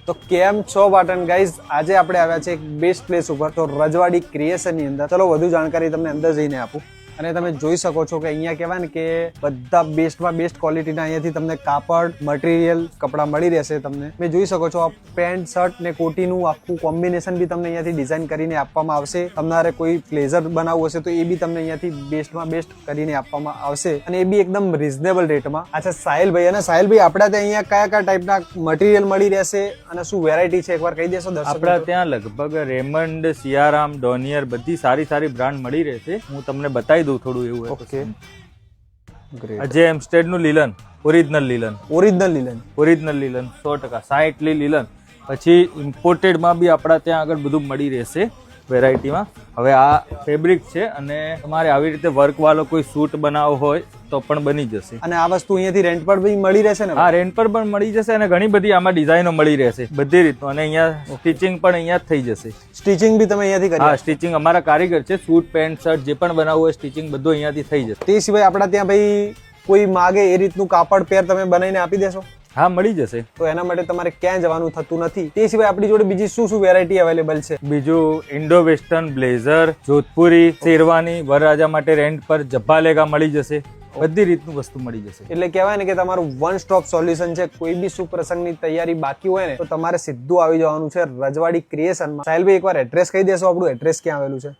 તો કેમ છો પાટણ ગાઈઝ, આજે આપણે આવ્યા છે એક બેસ્ટ પ્લેસ ઉપર, તો રજવાડી ક્રિએશન ની અંદર. ચલો વધુ જાણકારી તમને અંદર જઈને આપું. અને તમે જોઈ શકો છો કે અહીંયા કહેવાય ને કે બધા બેસ્ટમાં બેસ્ટ ક્વોલિટીના અહીંયાથી તમને કાપડ મટીરિયલ કપડાં મળી રહેશે. તમને તમે જોઈ શકો છો આ પેન્ટ શર્ટ ને કોટીનું આખું કોમ્બિનેશન બી તમને અહીંયાથી ડિઝાઇન કરીને આપવામાં આવશે. તમારે કોઈ બ્લેઝર બનાવવું હશે તો એ બી તમને અહીંયાથી બેસ્ટમાં બેસ્ટ કરીને આપવામાં આવશે, અને એ બી એકદમ રિઝનેબલ રેટમાં. અચ્છા સાહિલભાઈ, અને સાહિલભાઈ આપણા ત્યાં અહીંયા કયા કયા ટાઈપના મટીરિયલ મળી રહેશે અને શું વેરાયટી છે એકવાર કહી દેશો દર્શકો? આપણા ત્યાં લગભગ રેમંડ, સિયારામ, ડોનિયર બધી સારી સારી બ્રાન્ડ મળી રહેશે. હું તમને બતાવી દઉં થોડું એવું. Okay, great. અજય એમ્સ્ટેડનું linen, original linen, original linen, original linen 100%, 60 linen. પછી ઇમ્પોર્ટેડમાં બી આપણા ત્યાં આગળ બધું મળી રહેશે વેરાયટીમાં. હવે આ ફેબ્રિક છે અને તમારે આવી રીતે વર્ક વાળો કોઈ સૂટ બનાવવો હોય તો પણ બની જશે. અને આ વસ્તુ અહીંયાથી રેન્ટ પર બી મળી રહેશે ને? હા, રેન્ટ પર પણ મળી જશે અને ઘણી બધી આમાં ડિઝાઇનો મળી રહેશે બધી રીતનું. અને અહીંયા સ્ટિચિંગ પણ અહીંયા જ થઈ જશે. સ્ટિચિંગ બી તમે અહીંયાથી કરી? હા, સ્ટિચિંગ અમારા કારીગર છે. સૂટ, પેન્ટ, શર્ટ જે પણ બનાવવું હોય સ્ટિચિંગ બધું અહીંયાથી થઈ જશે. તે સિવાય આપણા ત્યાં ભાઈ કોઈ માગે એ રીતનું કાપડ પેર તમે બનાવીને આપી દેશો? હા, મળી જશે. તો એના માટે તમારે ક્યાંય જવાનું થતું નથી. તે સિવાય આપણી જોડે બીજી શું શું વેરાયટી અવેલેબલ છે? બીજું Indo western, blazer, Jodhpuri, sherwani, વરરાજા માટે રેન્ટ પર જબ્બા લેગા મળી જશે. બધી રીતનું વસ્તુ મળી જશે. એટલે કહેવાય ને કે તમારું વન સ્ટોપ સોલ્યુશન છે. કોઈ બી સુપ્રસંગની તૈયારી બાકી હોય ને તો તમારે સીધું આવી જવાનું છે રજવાડી ક્રિએશનમાં. સાહિલભાઈ એકવાર એડ્રેસ કહી દેશો, આપણું એડ્રેસ ક્યાં આવેલું છે?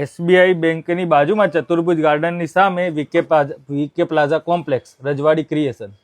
SBI બેંકની બાજુમાં ચતુર્ભુજ ગાર્ડનની સામે વીકે પ્લાઝા કોમ્પ્લેક્સ, રજવાડી ક્રિએશન.